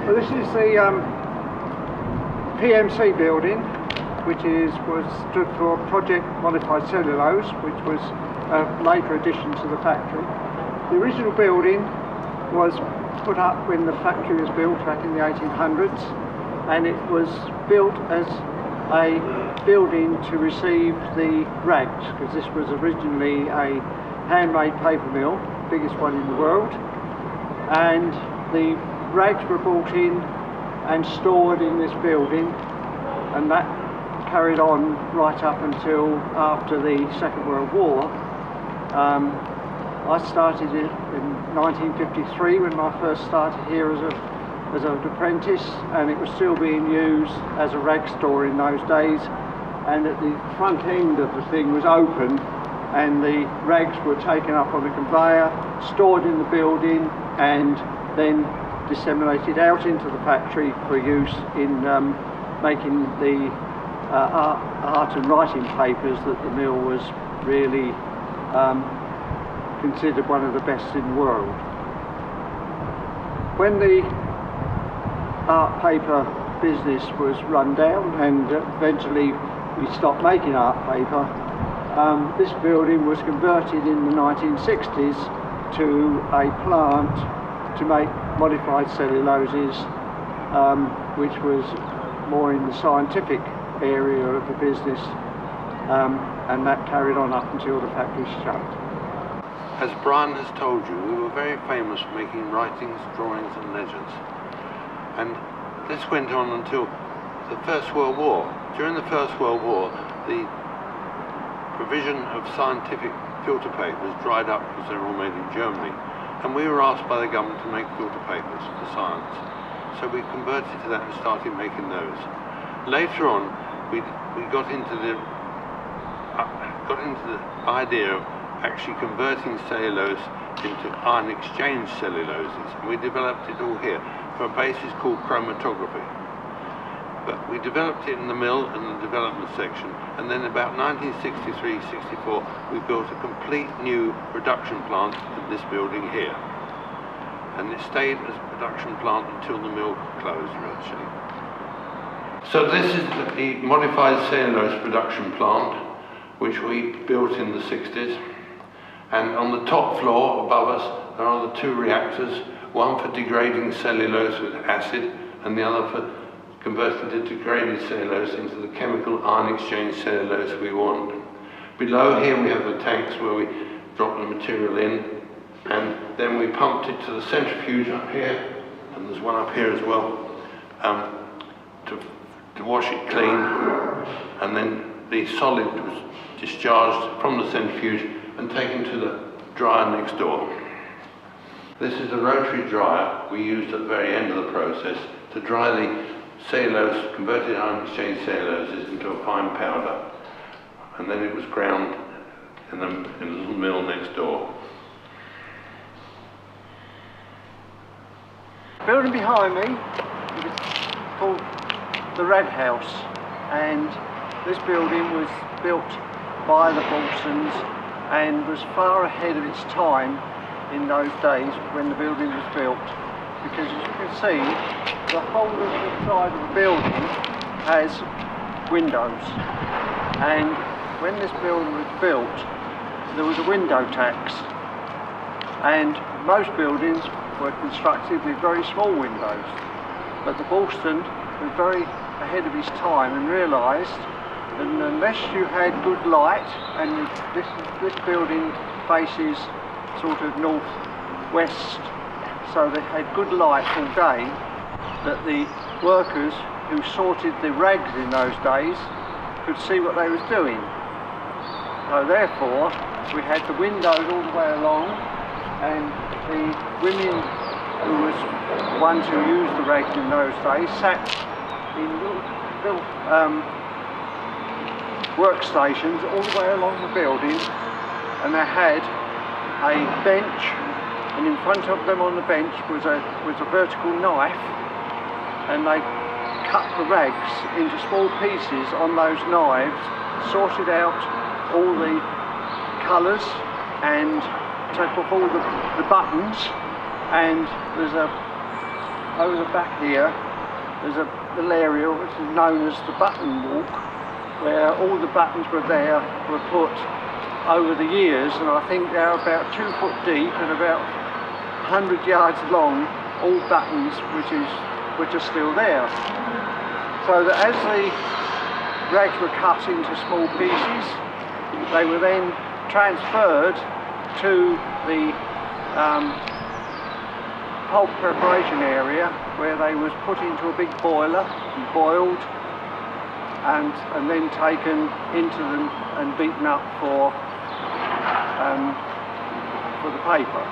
Well, this is the PMC building, which stood for Project Modified Cellulose, which was a later addition to the factory. The original building was put up when the factory was built back in the 1800s, and it was built as a building to receive the rags, because this was originally a handmade paper mill, biggest one in the world, and the rags were brought in and stored in this building, and that carried on right up until after the Second World War. I started it in 1953 when I first started here as an apprentice, and it was still being used as a rag store in those days, and at the front end of the thing was open and the rags were taken up on a conveyor, stored in the building, and then disseminated out into the factory for use in making the art and writing papers that the mill was really considered one of the best in the world. When the art paper business was run down and eventually we stopped making art paper, this building was converted in the 1960s to a plant to make modified celluloses, which was more in the scientific area of the business, and that carried on up until the factory shut. As Brian has told you, we were very famous for making writings, drawings and ledgers. And this went on until the First World War. During the First World War, the provision of scientific filter papers dried up because they were all made in Germany. And we were asked by the government to make filter papers for science. So we converted to that and started making those. Later on, we got into the idea of actually converting cellulose into ion exchange celluloses, and we developed it all here for a basis called chromatography. But we developed it in the mill and the development section, and then about 1963-64 we built a complete new production plant in this building here, and it stayed as a production plant until the mill closed virtually. So this is the modified cellulose production plant, which we built in the 60s. And on the top floor above us there are the two reactors, one for degrading cellulose with acid and the other for converting the degraded cellulose into the chemical ion exchange cellulose we want. Below here we have the tanks where we drop the material in, and then we pumped it to the centrifuge up here, and there's one up here as well, to wash it clean, and then the solid was discharged from the centrifuge and taken to the dryer next door. This is a rotary dryer we used at the very end of the process to dry the cellulose, converted ion exchange celluloses into a fine powder, and then it was ground in a little mill next door. The building behind me is called the Red House, and this building was built by the Balsons and was far ahead of its time in those days when the building was built, because as you can see, the whole of the side of the building has windows, and when this building was built there was a window tax, and most buildings were constructed with very small windows, but the Balston was very ahead of his time and realised that unless you had good light, and this building faces sort of north-west, so they had good light all day, that the workers who sorted the rags in those days could see what they was doing. So therefore we had the windows all the way along, and the women who was the ones who used the rags in those days sat in little workstations all the way along the building, and they had a bench, and in front of them on the bench was a vertical knife, and they cut the rags into small pieces on those knives, sorted out all the colours and took off all the buttons, and there's a over the back here, there's a little area which is known as the button walk, where all the buttons were put over the years, and I think they're about 2 foot deep and about 100 yards long, all buttons which are still there. So that as the rags were cut into small pieces, they were then transferred to the pulp preparation area, where they was put into a big boiler and boiled, and then taken into them and beaten up for the paper.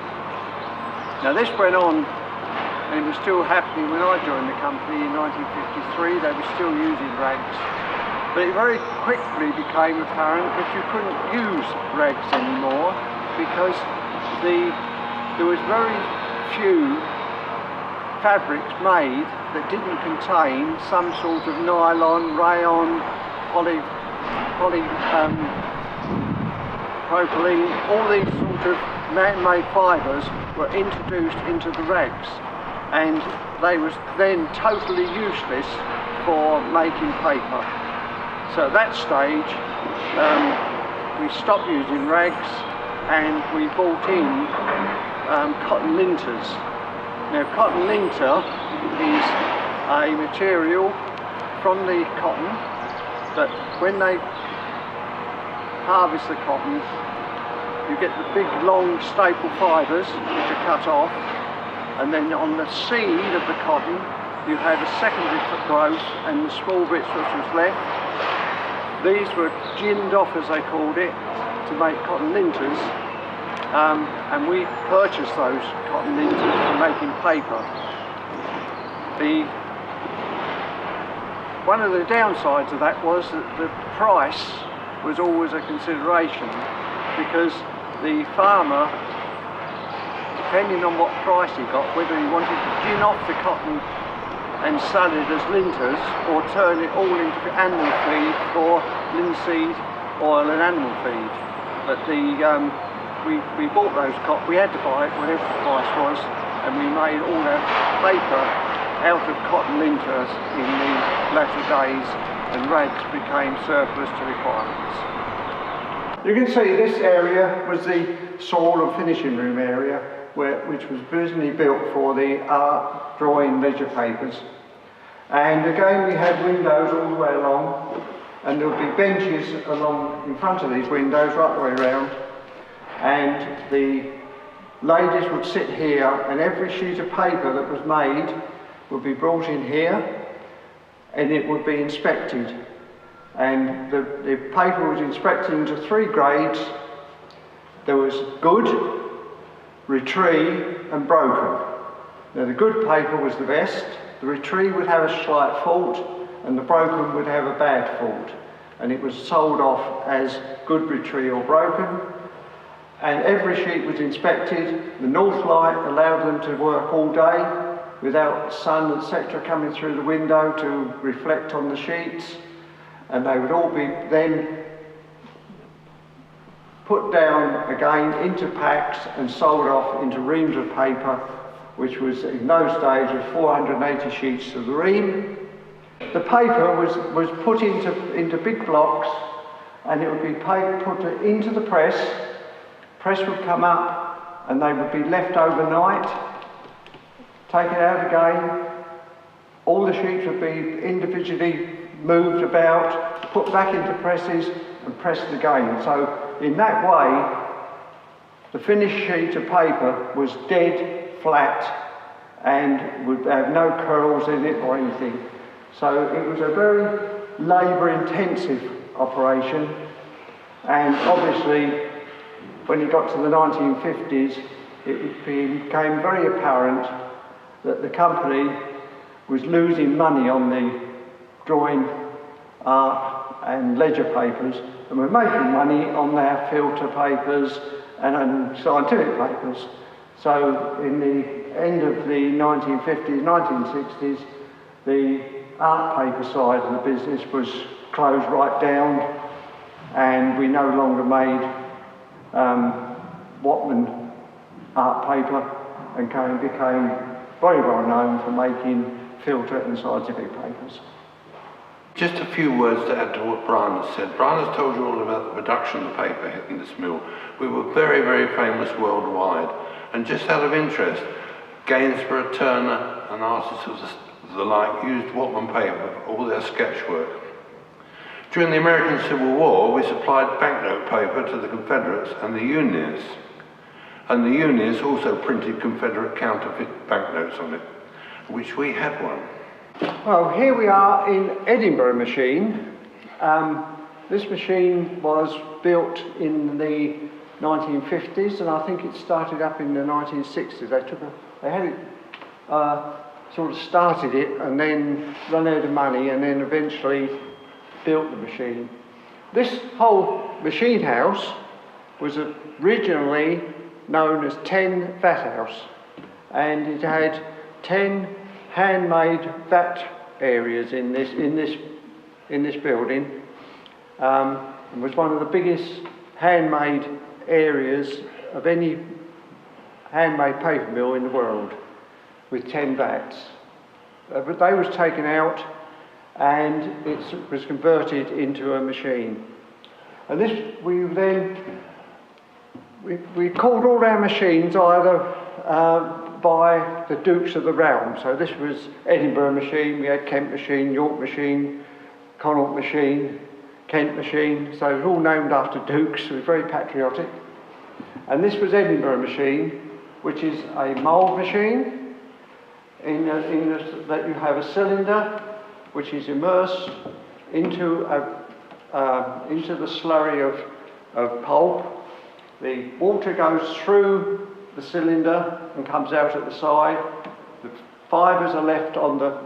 Now this went on, and it was still happening when I joined the company in 1953. They were still using rags, but it very quickly became apparent that you couldn't use rags anymore, because there was very few fabrics made that didn't contain some sort of nylon, rayon, propylene. All these sort of man-made fibres were introduced into the rags, and they was then totally useless for making paper. So at that stage we stopped using rags, and we brought in cotton linters. Now cotton linter is a material from the cotton, but when they harvest the cotton, you get the big long staple fibres which are cut off, and then on the seed of the cotton you had a secondary growth, and the small bits which was left, these were ginned off, as they called it, to make cotton linters. And we purchased those cotton linters for making paper. One of the downsides of that was that the price was always a consideration, because the farmer, depending on what price he got, whether he wanted to gin off the cotton and sell it as linters, or turn it all into animal feed for linseed oil and animal feed. But we bought those cotton, we had to buy it whatever the price was, and we made all our paper out of cotton linters in the latter days, and rags became surplus to requirements. You can see this area was the saw and finishing room area, which was originally built for the art, drawing, leisure papers. And again we had windows all the way along, and there would be benches along in front of these windows right the way around. And the ladies would sit here, and every sheet of paper that was made would be brought in here, and it would be inspected. And the paper was inspected into 3 grades. There was good, retrieve and broken. Now the good paper was the best, the retrieve would have a slight fault, and the broken would have a bad fault. And it was sold off as good retrieve or broken. And every sheet was inspected. The north light allowed them to work all day without sun, etc. coming through the window to reflect on the sheets. And they would all be then put down again into packs and sold off into reams of paper, which was in those days was 480 sheets to the ream. The paper was put into big blocks, and it would be put into the press. Press would come up, and they would be left overnight, taken out again. All the sheets would be individually moved about, put back into presses and pressed again. So in that way, the finished sheet of paper was dead flat and would have no curls in it or anything. So it was a very labour-intensive operation, and obviously when it got to the 1950s, it became very apparent that the company was losing money on the drawing, art and leisure papers, and we're making money on their filter papers and on scientific papers. So in the end of the 1950s, 1960s, the art paper side of the business was closed right down, and we no longer made Watman art paper, and became very well known for making filter and scientific papers. Just a few words to add to what Brian has said. Brian has told you all about the production of the paper in this mill. We were very, very famous worldwide. And just out of interest, Gainsborough, Turner and artists of the like used Watman paper for all their sketch work. During the American Civil War, we supplied banknote paper to the Confederates and the Unionists. And the Unionists also printed Confederate counterfeit banknotes on it, which we had one. Well, here we are in Edinburgh machine. This machine was built in the 1950s, and I think it started up in the 1960s. They had it, sort of started it and then run out of money and then eventually built the machine. This whole machine house was originally known as 10 vat house, and it had 10 handmade vat areas in this building. It was one of the biggest handmade areas of any handmade paper mill in the world, with 10 vats. But they was taken out and it was converted into a machine. And this, we called all our machines either by the Dukes of the Realm. So this was Edinburgh machine, we had Kent machine, York machine, Connaught machine, Kent machine, so it was all named after dukes, so it was very patriotic. And this was Edinburgh machine, which is a mould machine, that you have a cylinder which is immersed into the slurry of pulp. The water goes through the cylinder and comes out at the side. The fibres are left on the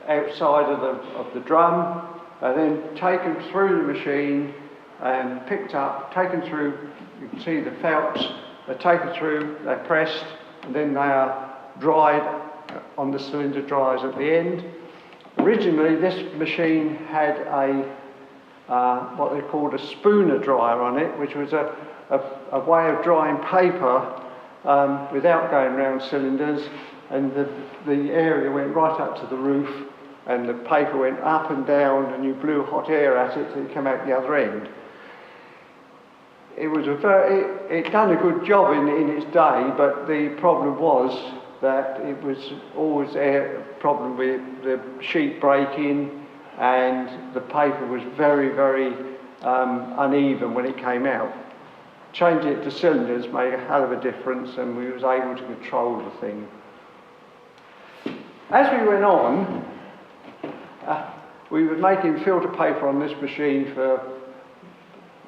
outside of the drum, and then taken through the machine and picked up, taken through. You can see the felts. They're taken through, they're pressed, and then they are dried on the cylinder dryers at the end. Originally, this machine had what they called a spooner dryer on it, which was a way of drying paper without going around cylinders, and the area went right up to the roof, and the paper went up and down, and you blew hot air at it till it came out the other end. It was it done a good job in its day, but the problem was that it was always a problem with the sheet breaking, and the paper was very, very uneven when it came out. Changing it to cylinders made a hell of a difference, and we was able to control the thing. As we went on, we were making filter paper on this machine for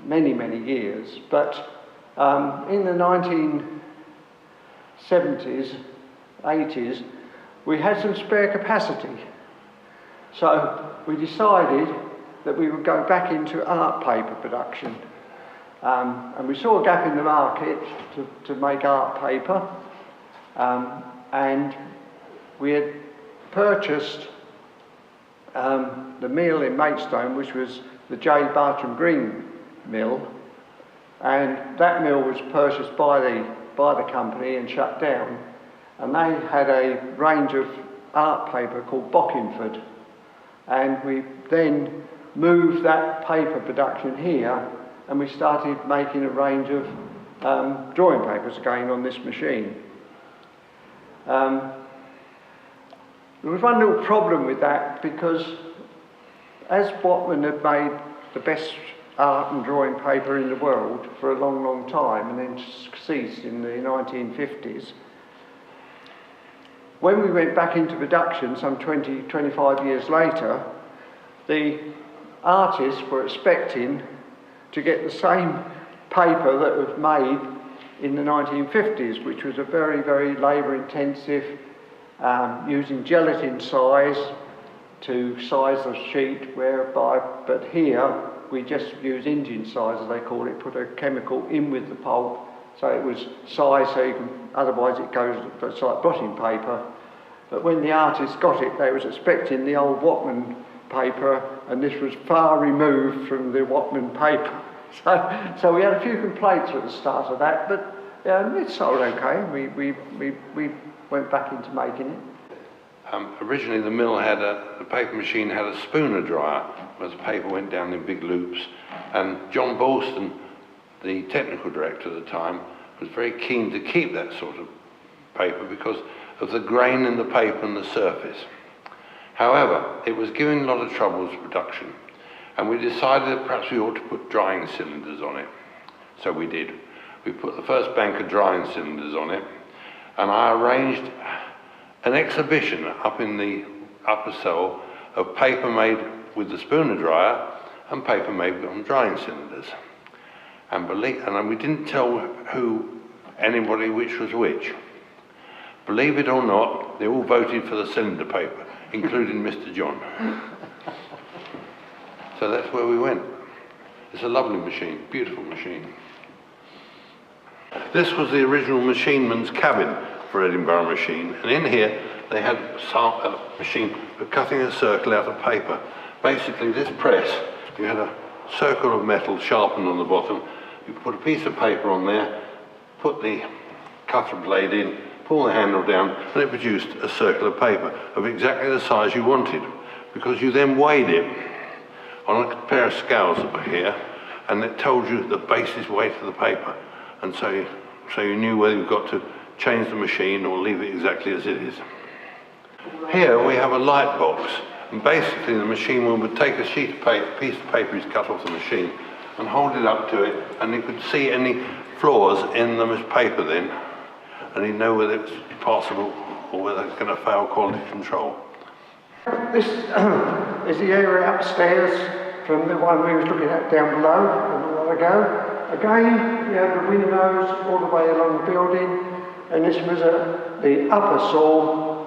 many, many years, but in the 1970s, 80s, we had some spare capacity. So we decided that we would go back into art paper production. And we saw a gap in the market to make art paper, and we had purchased the mill in Maidstone, which was the J. Bartram Green mill, and that mill was purchased by the company and shut down, and they had a range of art paper called Bockingford, and we then moved that paper production here, and we started making a range of drawing papers again on this machine. There was one little problem with that, because as Watman had made the best art and drawing paper in the world for a long, long time, and then ceased in the 1950s, when we went back into production some 20, 25 years later, the artists were expecting to get the same paper that was made in the 1950s, which was a very, very labour-intensive, using gelatin size to size the sheet, but here we just use Indian size, as they call it, put a chemical in with the pulp, so it was sized so you can, otherwise it's like blotting paper. But when the artists got it, they was expecting the old Watman paper, and this was far removed from the Watman paper. So we had a few complaints at the start of that, but it sold okay. We went back into making it. Originally the mill had the paper machine had a spooner dryer, where the paper went down in big loops, and John Bolston, the technical director at the time, was very keen to keep that sort of paper because of the grain in the paper and the surface. However, it was giving a lot of trouble to production, and we decided that perhaps we ought to put drying cylinders on it. So we did. We put the first bank of drying cylinders on it, and I arranged an exhibition up in the upper cell of paper made with the spooner dryer and paper made on drying cylinders. And we didn't tell anybody which was which. Believe it or not, they all voted for the cylinder paper, including Mr. John. So that's where we went. It's a lovely machine, beautiful machine. This was the original machineman's cabin for Edinburgh machine, and in here they had a machine for cutting a circle out of paper. Basically, this press, you had a circle of metal sharpened on the bottom, you put a piece of paper on there, put the cutter blade in, pull the handle down, and it produced a circle of paper of exactly the size you wanted, because you then weighed it on a pair of scales that were here, and it told you the basis weight of the paper, and so you knew whether you've got to change the machine or leave it exactly as it is. Here we have a light box, and basically the machine would take a sheet of paper, piece of paper is cut off the machine, and hold it up to it, and you could see any flaws in the paper then, and he'd know whether it's passable or whether it's going to fail quality control. This is the area upstairs from the one we were looking at down below a while ago. Again, you have the windows all the way along the building, and this was the upper saw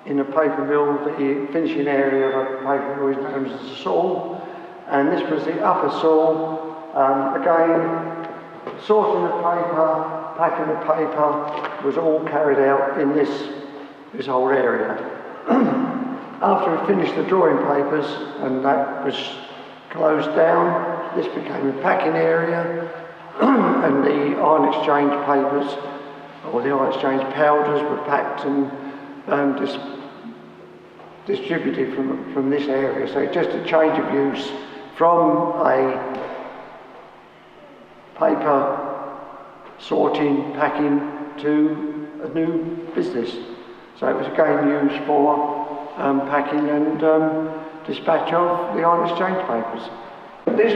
in the paper mill. The finishing area of the paper mill is known as the saw, and this was the upper saw. Again, sorting the paper, packing the paper was all carried out in this whole area. After we finished the drawing papers and that was closed down, this became a packing area, and the iron exchange papers or the iron exchange powders were packed and distributed from this area. So just a change of use from a paper sorting, packing to a new business. So it was again used for packing and dispatch of the iron exchange papers. This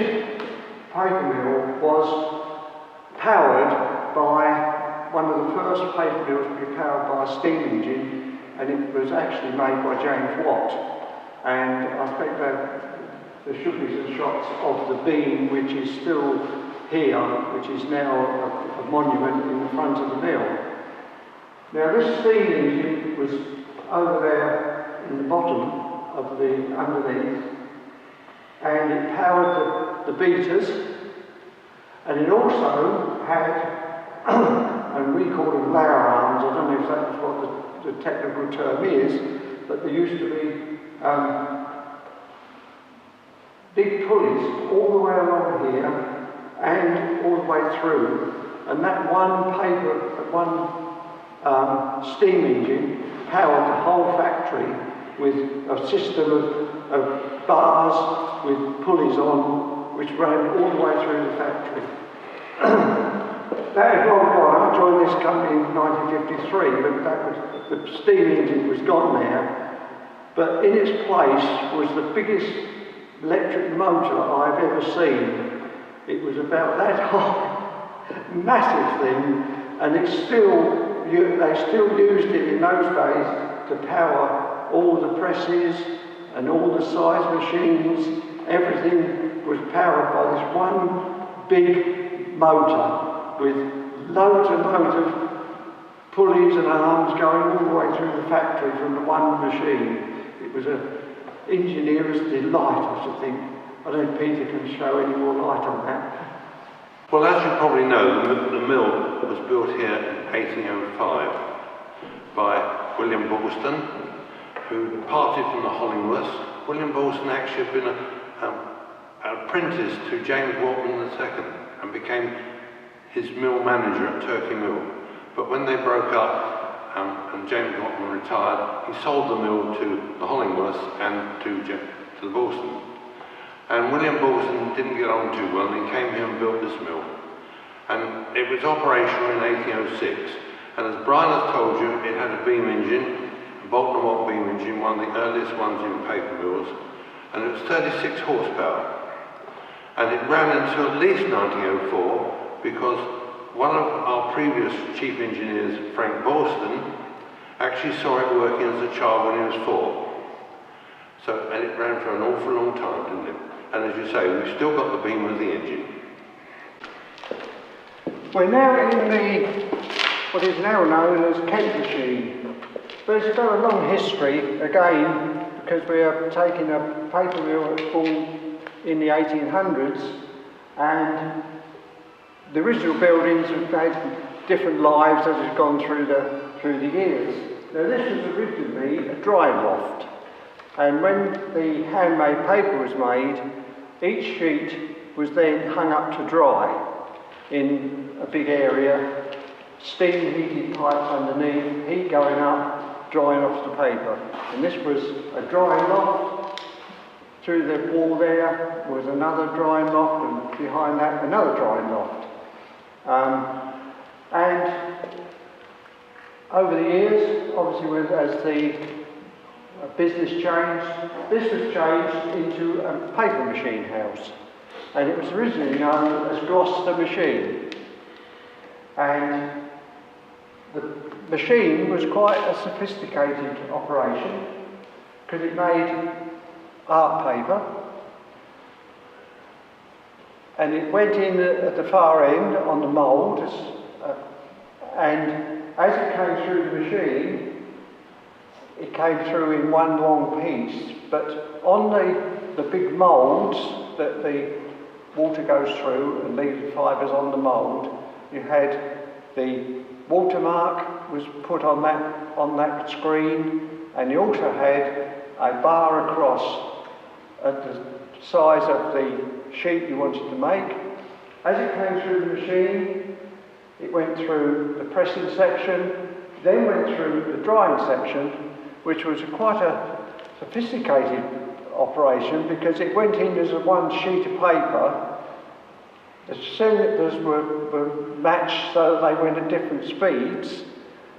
paper mill was powered by one of the first paper mills to be powered by a steam engine, and it was actually made by James Watt. And I think that there should be some shots of the beam, which is still here, which is now a monument in the front of the mill. Now this steam engine was over there in the bottom of the underneath, and it powered the beaters, and it also had, and we call them layer arms, I don't know if that's what the technical term is, but there used to be big pulleys all the way along here and all the way through, and that one steam engine powered the whole factory with a system of bars with pulleys on, which ran all the way through the factory. That had long gone. I joined this company in 1953, but the steam engine was gone there. But in its place was the biggest electric motor I've ever seen. It was about that high, massive thing, and they still used it in those days to power all the presses and all the size machines. Everything was powered by this one big motor with loads and loads of pulleys and arms going all the way through the factory from the one machine. It was an engineer's delight, I should think. I don't think Peter can show any more light on that. Well, as you probably know, the mill was built here in 1805 by William Bolston, who departed from the Hollingworths. William Bolston actually had been an apprentice to James Watman II and became his mill manager at Turkey Mill. But when they broke up, and James Watman retired, he sold the mill to the Hollingworths and to the Ballston. And William Ballston didn't get on too well, and he came here and built this mill. And it was operational in 1806. And as Brian has told you, it had a beam engine, a Bolton Watt beam engine, one of the earliest ones in paper mills, and it was 36 horsepower. And it ran until at least 1904, because one of our previous chief engineers, Frank Ballston, actually saw it working as a child when he was 4. So, and it ran for an awful long time, didn't it? And as you say, we've still got the beam of the engine. We're now in what is now known as Kent machine. But it's got a long history, again, because we are taking a paper mill that was born in the 1800s, and the original buildings have had different lives as it's gone through the years. Now this was originally a dry loft, and when the handmade paper was made, each sheet was then hung up to dry in a big area, steam heated pipes underneath, heat going up, drying off the paper. And this was a drying loft. Through the wall there was another drying loft, and behind that another drying loft. And over the years, obviously as the business changed, this was changed into a paper machine house. And it was originally known as Gloucester Machine. And the machine was quite a sophisticated operation, because it made art paper, and it went in at the far end on the mould, and as it came through the machine, it came through in one long piece, but on the big moulds that the water goes through and leaves the fibres on the mould, you had the watermark was put on that screen, and you also had a bar across at the size of the sheet you wanted to make. As it came through the machine, it went through the pressing section, then went through the drying section, which was quite a sophisticated operation, because it went in as one sheet of paper. The cylinders were matched so that they went at different speeds,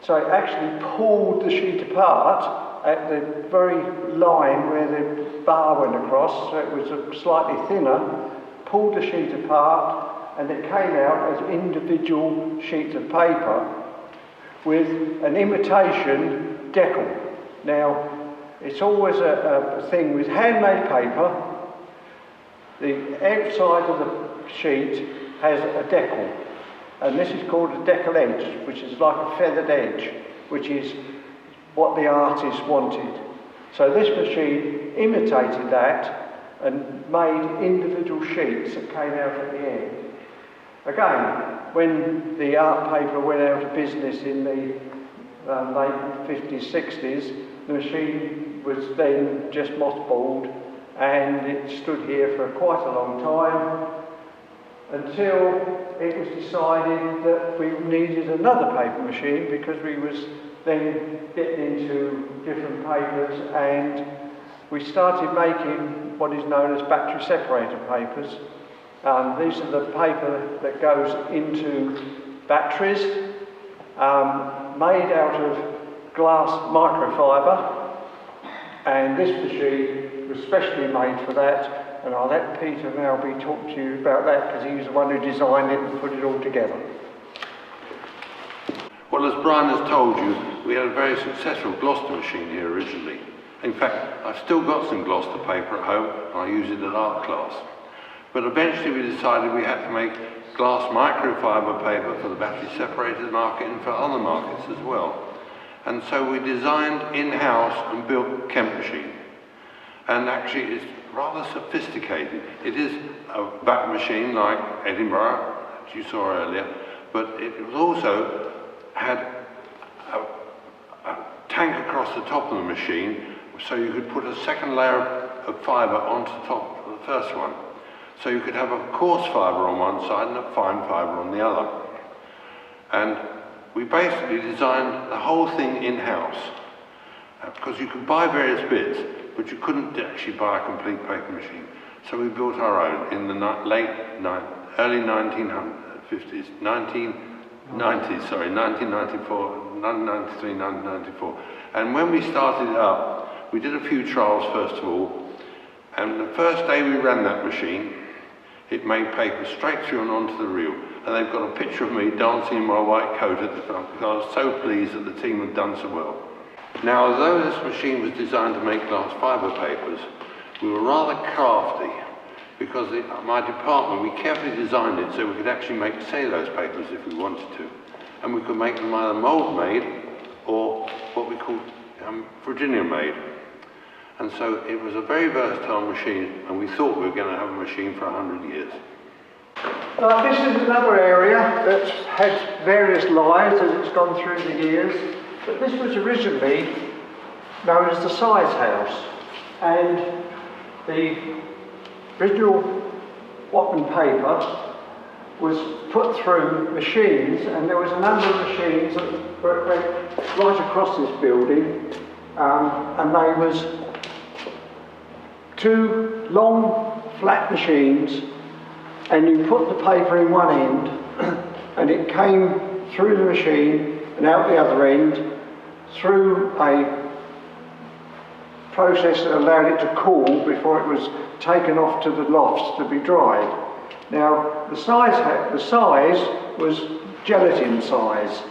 so it actually pulled the sheet apart at the very line where the bar went across, so it was slightly thinner, pulled the sheet apart, and it came out as individual sheets of paper with an imitation decal. Now, it's always a thing with handmade paper. The outside of the sheet has a decal, and this is called a decal edge, which is like a feathered edge, which is what the artist wanted. So this machine imitated that and made individual sheets that came out at the end. Again, when the art paper went out of business in the late 50s, 60s, the machine was then just mothballed, and it stood here for quite a long time until it was decided that we needed another paper machine, because we was then getting into different papers, and we started making what is known as battery separator papers. These are the paper that goes into batteries, made out of glass microfiber, and this machine was specially made for that, and I'll let Peter now talk to you about that, because he was the one who designed it and put it all together. Well, as Brian has told you, we had a very successful Gloucester machine here originally. In fact, I've still got some Gloucester paper at home, and I use it at art class. But eventually we decided we had to make glass microfiber paper for the battery separated market and for other markets as well. And so we designed in-house and built Kent machine. And actually it's rather sophisticated. It is a vat machine like Edinburgh, as you saw earlier, but it was also had a tank across the top of the machine, so you could put a second layer of fibre onto the top of the first one. So you could have a coarse fibre on one side and a fine fibre on the other. And We basically designed the whole thing in-house because you could buy various bits, but you couldn't actually buy a complete paper machine. So we built our own in the early 1950s, 1990s, sorry, 1994, 1993, 1994. And when we started it up, we did a few trials first of all, and the first day we ran that machine, it made paper straight through and onto the reel. And they've got a picture of me dancing in my white coat at the front because I was so pleased that the team had done so well. Now, although this machine was designed to make glass fibre papers, we were rather crafty because my department, we carefully designed it so we could actually make cellulose papers if we wanted to. And we could make them either mould-made or what we call Virginia-made. And so it was a very versatile machine, and we thought we were going to have a machine for 100 years. This is another area that's had various lives as it's gone through the years, but this was originally known as the size house, and the original Watman paper was put through machines, and there was a number of machines that went right across this building, and they was two long flat machines, and you put the paper in one end and it came through the machine and out the other end through a process that allowed it to cool before it was taken off to the lofts to be dried. Now the size was gelatin size,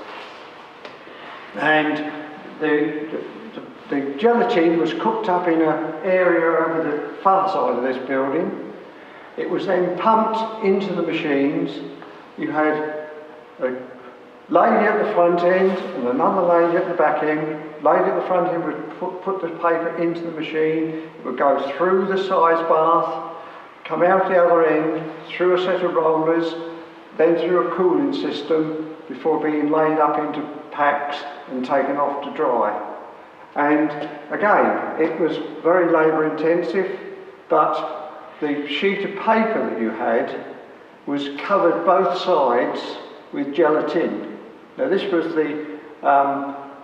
and the gelatin was cooked up in an area over the far side of this building. It was then pumped into the machines. You had a lady at the front end and another lady at the back end. Lady at the front end would put the paper into the machine. It would go through the size bath, come out the other end, through a set of rollers, then through a cooling system before being laid up into packs and taken off to dry. And again, it was very labour intensive, but the sheet of paper that you had was covered both sides with gelatin. Now this was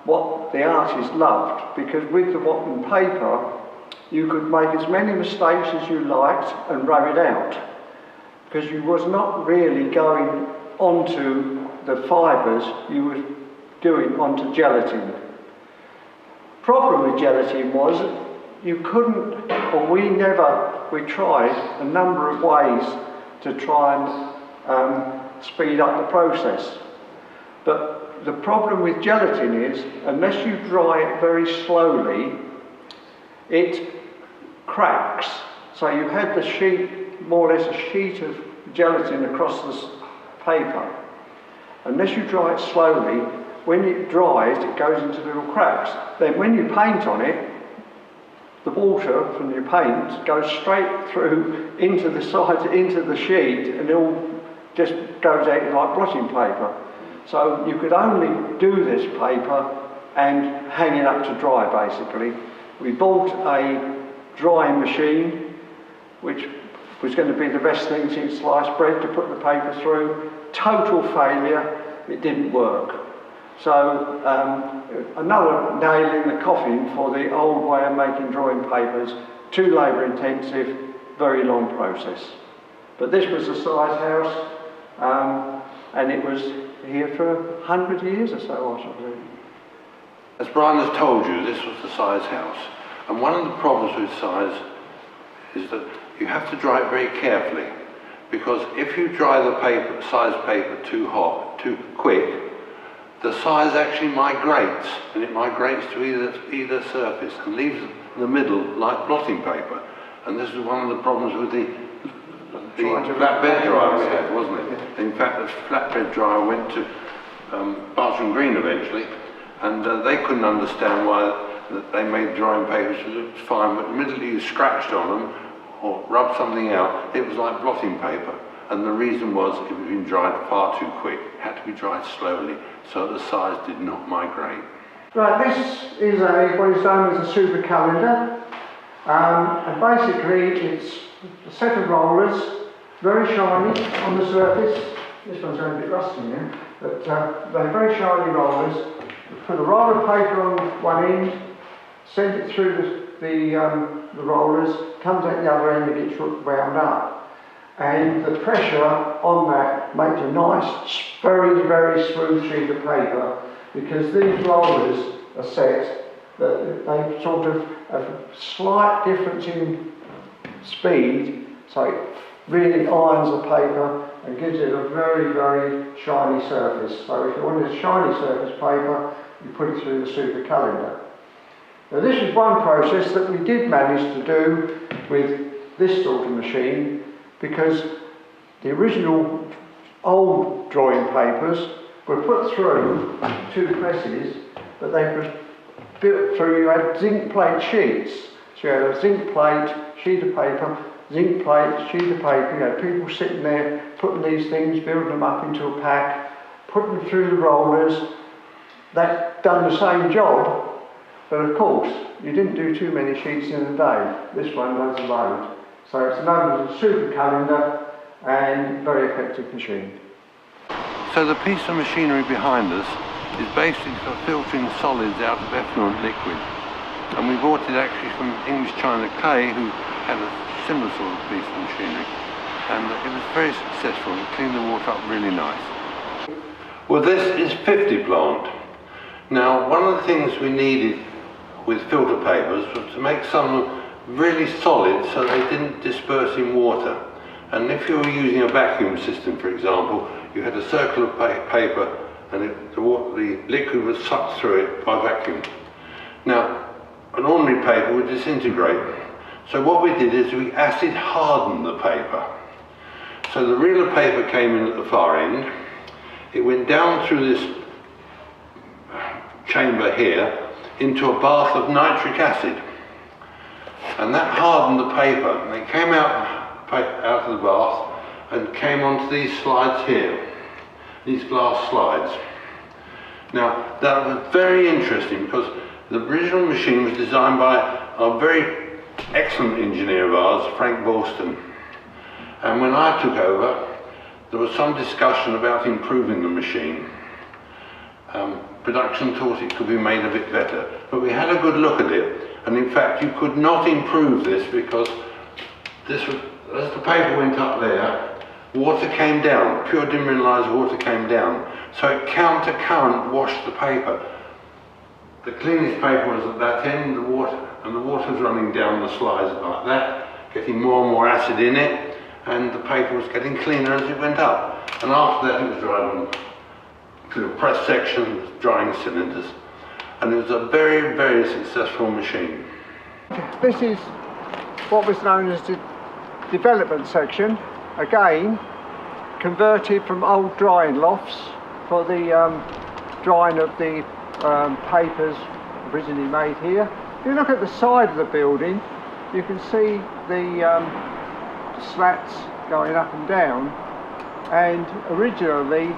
what the artists loved, because with the Watman paper you could make as many mistakes as you liked and rub it out, because you was not really going onto the fibres, you were doing onto gelatin. Problem with gelatin was you couldn't, or we tried a number of ways to try and speed up the process. But the problem with gelatin is, unless you dry it very slowly, it cracks. So you had the sheet, more or less a sheet of gelatin across the paper. Unless you dry it slowly, when it dries, it goes into little cracks. Then when you paint on it, the water from your paint goes straight through into the side, into the sheet, and it all just goes out like blotting paper. So you could only do this paper and hang it up to dry, basically. We bought a drying machine, which was going to be the best thing since sliced bread, to put the paper through. Total failure, it didn't work. So another nail in the coffin for the old way of making drawing papers, too labour intensive, very long process. But this was the size house, and it was here for 100 years or so, I suppose. As Brian has told you, this was the size house. And one of the problems with size is that you have to dry it very carefully, because if you dry the paper, size paper too hot, too quick, the size actually migrates, and it migrates to either surface and leaves the middle like blotting paper. And this is one of the problems with the flatbed dryer we had, wasn't it? In fact, the flatbed dryer went to Bartram Green eventually, and they couldn't understand why they made drying papers look fine, but immediately you scratched on them or rubbed something out, it was like blotting paper. And the reason was it was being dried far too quick. It had to be dried slowly so the size did not migrate. Right, this is what is known as a super calendar, and basically it's a set of rollers, very shiny on the surface. This one's going a bit rusty now. But they're very shiny rollers. You put a roll of paper on one end, send it through the rollers, comes out the other end and gets wound up. And the pressure on that makes a nice, very, very smooth sheet of paper, because these rollers are set that they sort of have a slight difference in speed, so it really irons the paper and gives it a very, very shiny surface. So if you wanted a shiny surface paper, you put it through the super calendar. Now this is one process that we did manage to do with this sort of machine, because the original old drawing papers were put through 2 presses, but they were built through, you had zinc plate sheets. So you had a zinc plate, sheet of paper, zinc plate, sheet of paper. You had people sitting there putting these things, building them up into a pack, putting them through the rollers. That done the same job, but of course you didn't do too many sheets in a day. This one does a load. So it's known as a super calendar and very effective machine. So the piece of machinery behind us is basically for filtering solids out of effluent liquid. And we bought it actually from English China Clay, who had a similar sort of piece of machinery. And it was very successful. It cleaned the water up really nice. Well, this is 50 plant. Now, one of the things we needed with filter papers was to make some really solid so they didn't disperse in water. And if you were using a vacuum system, for example, you had a circle of paper and the liquid was sucked through it by vacuum. Now, an ordinary paper would disintegrate. So what we did is we acid hardened the paper. So the reel of paper came in at the far end, it went down through this chamber here into a bath of nitric acid. And that hardened the paper, and it came out of the bath and came onto these slides here, these glass slides. Now that was very interesting, because the original machine was designed by a very excellent engineer of ours, Frank Borston. And when I took over, there was some discussion about improving the machine. Production thought it could be made a bit better, but we had a good look at it, and in fact you could not improve this, because this was, as the paper went up there, water came down, pure demineralized water came down, so it counter-current washed the paper. The cleanest paper was at that end, and the water was running down the slides like that, getting more and more acid in it, and the paper was getting cleaner as it went up. And after that it was dried on to a press section, drying cylinders, and it was a very, very successful machine. This is what was known as the development section, again converted from old drying lofts for the drying of the papers originally made here. If you look at the side of the building, you can see the slats going up and down, and originally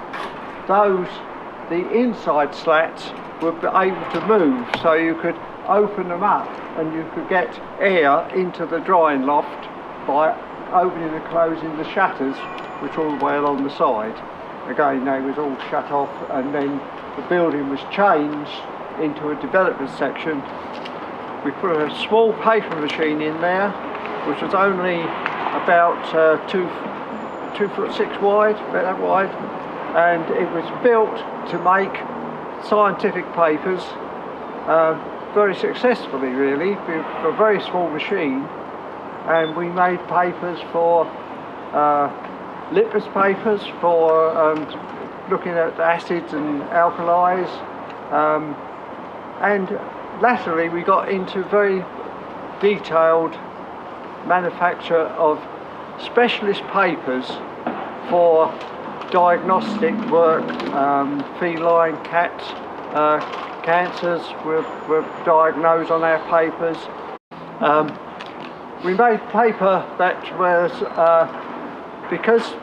the inside slats were able to move, so you could open them up and you could get air into the drying loft by opening and closing the shutters, which are all the way along the side. Again, they was all shut off, and then the building was changed into a development section. We put a small paper machine in there, which was only about 2'6" wide, about that wide, and it was built to make scientific papers very successfully, really, for a very small machine. And we made papers for litmus papers for looking at acids and alkalis, and latterly we got into very detailed manufacture of specialist papers for diagnostic work. Feline cat cancers were diagnosed on our papers. We made paper that was, because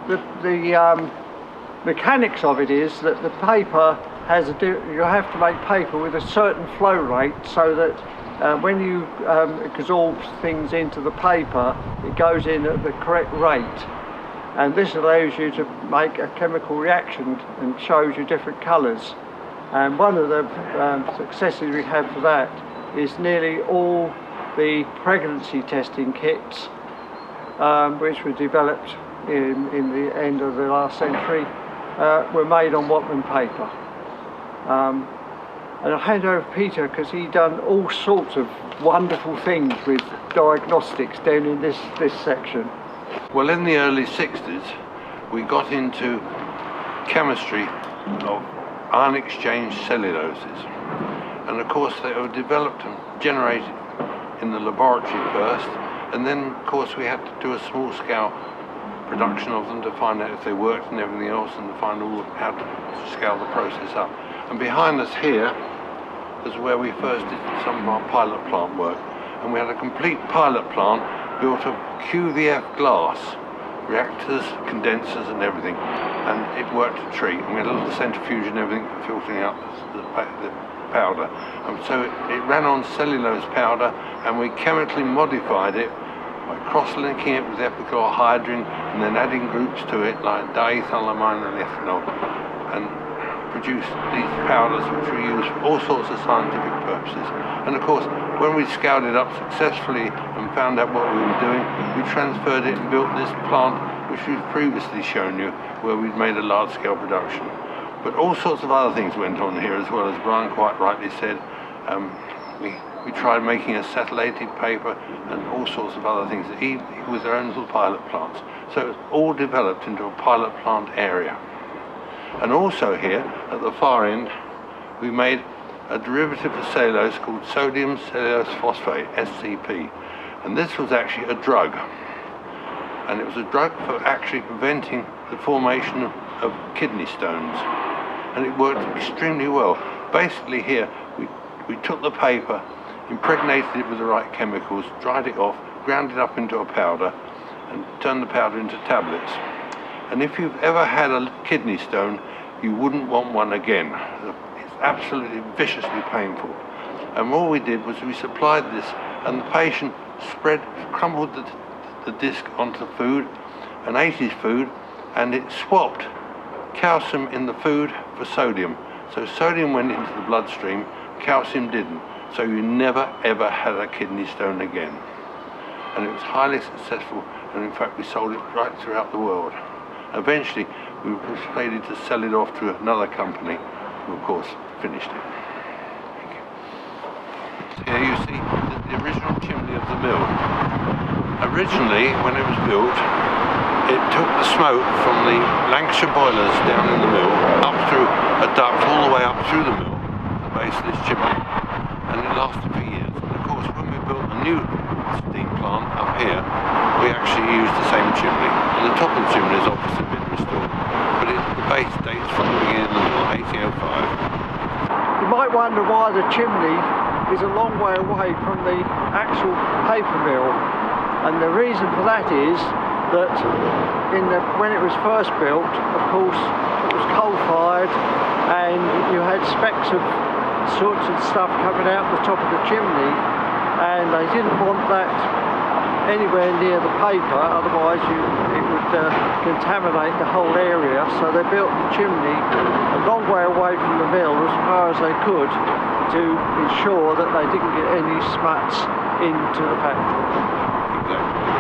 the mechanics of it is that the paper has you have to make paper with a certain flow rate, so that when you absorb things into the paper, it goes in at the correct rate. and this allows you to make a chemical reaction and shows you different colours. And one of the successes we have for that is nearly all the pregnancy testing kits which were developed in the end of the last century were made on Watman paper. And I'll hand over to Peter because he's done all sorts of wonderful things with diagnostics down in this section. Well, in the early 60s we got into chemistry of ion exchange celluloses, and of course they were developed and generated in the laboratory first, and then of course we had to do a small scale production of them to find out if they worked and everything else, and to find all how to scale the process up. And behind us here is where we first did some of our pilot plant work, and we had a complete pilot plant built of QVF glass, reactors, condensers and everything, and it worked a treat. And we had a little centrifuge and everything for filtering out the powder, and so it ran on cellulose powder, and we chemically modified it by cross-linking it with epichlorohydrin and then adding groups to it like diethylamine and ethanol, and produced these powders which we use for all sorts of scientific purposes. And of course, when we scaled it up successfully and found out what we were doing, we transferred it and built this plant which we've previously shown you, where we'd made a large-scale production. But all sorts of other things went on here as well, as Brian quite rightly said. We tried making acetylated paper and all sorts of other things with their own little pilot plants. So it all developed into a pilot plant area. And also here at the far end we made a derivative of cellulose called sodium cellulose phosphate, SCP, and this was actually a drug, and it was a drug for actually preventing the formation of kidney stones, and it worked extremely well. Basically here we took the paper, impregnated it with the right chemicals, dried it off, ground it up into a powder and turned the powder into tablets. And if you've ever had a kidney stone, you wouldn't want one again. It's absolutely viciously painful. And all we did was we supplied this, and the patient crumbled the disc onto food and ate his food, and it swapped calcium in the food for sodium. So sodium went into the bloodstream, calcium didn't. So you never ever had a kidney stone again. And it was highly successful, and in fact we sold it right throughout the world. Eventually we were persuaded to sell it off to another company, who of course finished it. Thank you. Here you see the original chimney of the mill. Originally, when it was built, it took the smoke from the Lancashire boilers down in the mill up through a duct all the way up through the mill to the base of this chimney, and it lasted for years. And of course, when we built a new steam plant up here, we actually used the same chimney, and the top of the chimney has obviously been restored, but the base dates from the beginning of the mill, 1805. You might wonder why the chimney is a long way away from the actual paper mill, and the reason for that is that when it was first built, of course, it was coal-fired, and you had specks of soot and stuff coming out the top of the chimney, and they didn't want that anywhere near the paper, otherwise it would contaminate the whole area. So they built the chimney a long way away from the mill, as far as they could, to ensure that they didn't get any smuts into the factory. Exactly.